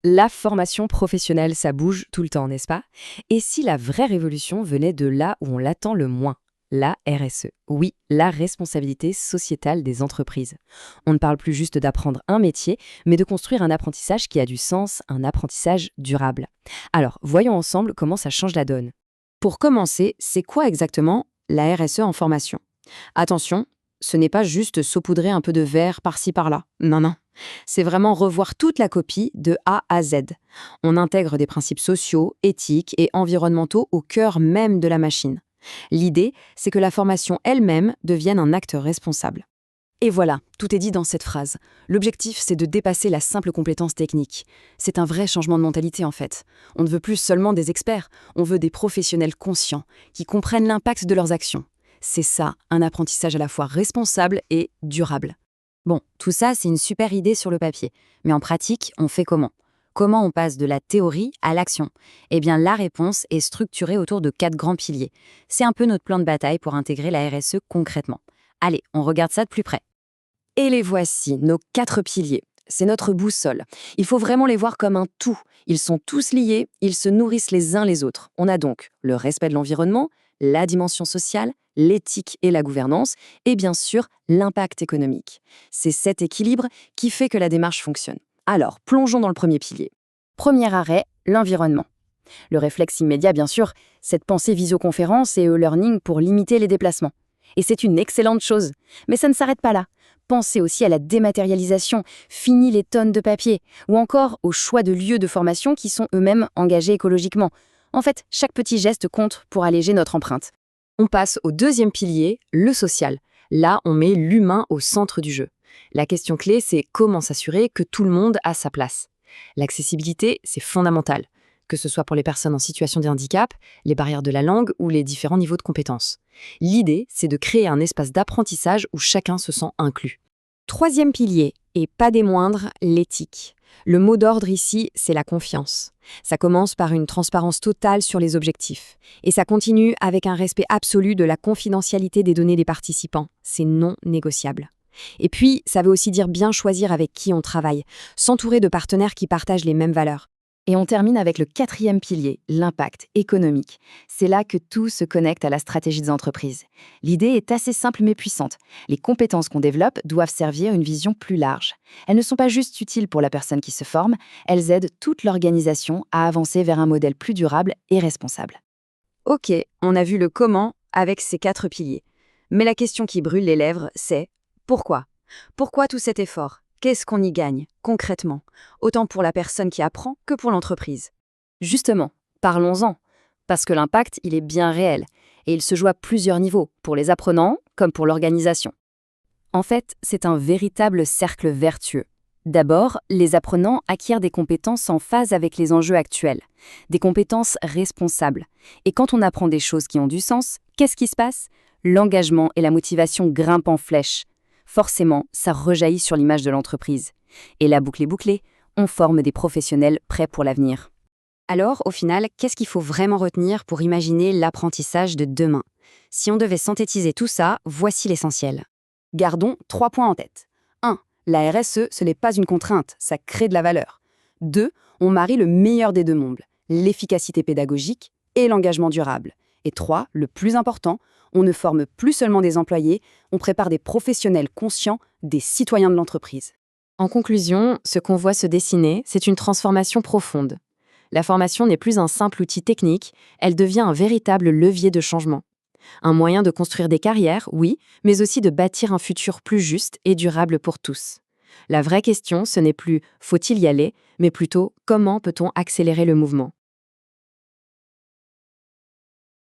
La formation professionnelle, ça bouge tout le temps, n'est-ce pas? Et si la vraie révolution venait de là où on l'attend le moins? La RSE. Oui, la responsabilité sociétale des entreprises. On ne parle plus juste d'apprendre un métier, mais de construire un apprentissage qui a du sens, un apprentissage durable. Alors, voyons ensemble comment ça change la donne. Pour commencer, c'est quoi exactement la RSE en formation? Attention, ce n'est pas juste saupoudrer un peu de verre par-ci par-là. Non, non. C'est vraiment revoir toute la copie de A à Z. On intègre des principes sociaux, éthiques et environnementaux au cœur même de la machine. L'idée, c'est que la formation elle-même devienne un acte responsable. Et voilà, tout est dit dans cette phrase. L'objectif, c'est de dépasser la simple compétence technique. C'est un vrai changement de mentalité en fait. On ne veut plus seulement des experts, on veut des professionnels conscients, qui comprennent l'impact de leurs actions. C'est ça, un apprentissage à la fois responsable et durable. Bon, tout ça, c'est une super idée sur le papier. Mais en pratique, on fait comment? Comment on passe de la théorie à l'action? Eh bien, la réponse est structurée autour de 4 grands piliers. C'est un peu notre plan de bataille pour intégrer la RSE concrètement. Allez, on regarde ça de plus près. Et les voici, nos 4 piliers. C'est notre boussole. Il faut vraiment les voir comme un tout. Ils sont tous liés, ils se nourrissent les uns les autres. On a donc le respect de l'environnement, la dimension sociale, l'éthique et la gouvernance, et bien sûr l'impact économique. C'est cet équilibre qui fait que la démarche fonctionne. Alors, plongeons dans le premier pilier. Premier arrêt, l'environnement. Le réflexe immédiat, bien sûr, cette pensée visioconférence et e-learning pour limiter les déplacements. Et c'est une excellente chose. Mais ça ne s'arrête pas là. Pensez aussi à la dématérialisation, fini les tonnes de papier, ou encore aux choix de lieux de formation qui sont eux-mêmes engagés écologiquement. En fait, chaque petit geste compte pour alléger notre empreinte. On passe au deuxième pilier, le social. Là, on met l'humain au centre du jeu. La question clé, c'est comment s'assurer que tout le monde a sa place. L'accessibilité, c'est fondamental, que ce soit pour les personnes en situation de handicap, les barrières de la langue ou les différents niveaux de compétences. L'idée, c'est de créer un espace d'apprentissage où chacun se sent inclus. Troisième pilier, et pas des moindres, l'éthique. Le mot d'ordre ici, c'est la confiance. Ça commence par une transparence totale sur les objectifs. Et ça continue avec un respect absolu de la confidentialité des données des participants. C'est non négociable. Et puis, ça veut aussi dire bien choisir avec qui on travaille, s'entourer de partenaires qui partagent les mêmes valeurs. Et on termine avec le quatrième pilier, l'impact économique. C'est là que tout se connecte à la stratégie des entreprises. L'idée est assez simple mais puissante. Les compétences qu'on développe doivent servir une vision plus large. Elles ne sont pas juste utiles pour la personne qui se forme, elles aident toute l'organisation à avancer vers un modèle plus durable et responsable. Ok, on a vu le comment avec ces 4 piliers. Mais la question qui brûle les lèvres, c'est pourquoi? Pourquoi tout cet effort? Qu'est-ce qu'on y gagne, concrètement, autant pour la personne qui apprend que pour l'entreprise? Justement, parlons-en, parce que l'impact, il est bien réel, et il se joue à plusieurs niveaux, pour les apprenants comme pour l'organisation. En fait, c'est un véritable cercle vertueux. D'abord, les apprenants acquièrent des compétences en phase avec les enjeux actuels, des compétences responsables. Et quand on apprend des choses qui ont du sens, qu'est-ce qui se passe? L'engagement et la motivation grimpent en flèche. Forcément, ça rejaillit sur l'image de l'entreprise. Et la boucle est bouclée, on forme des professionnels prêts pour l'avenir. Alors, au final, qu'est-ce qu'il faut vraiment retenir pour imaginer l'apprentissage de demain? Si on devait synthétiser tout ça, voici l'essentiel. Gardons 3 points en tête. 1. La RSE, ce n'est pas une contrainte, ça crée de la valeur. 2. On marie le meilleur des deux mondes, l'efficacité pédagogique et l'engagement durable. Et 3. Le plus important, on ne forme plus seulement des employés, on prépare des professionnels conscients, des citoyens de l'entreprise. En conclusion, ce qu'on voit se dessiner, c'est une transformation profonde. La formation n'est plus un simple outil technique, elle devient un véritable levier de changement. Un moyen de construire des carrières, oui, mais aussi de bâtir un futur plus juste et durable pour tous. La vraie question, ce n'est plus « faut-il y aller ?», mais plutôt « comment peut-on accélérer le mouvement ?»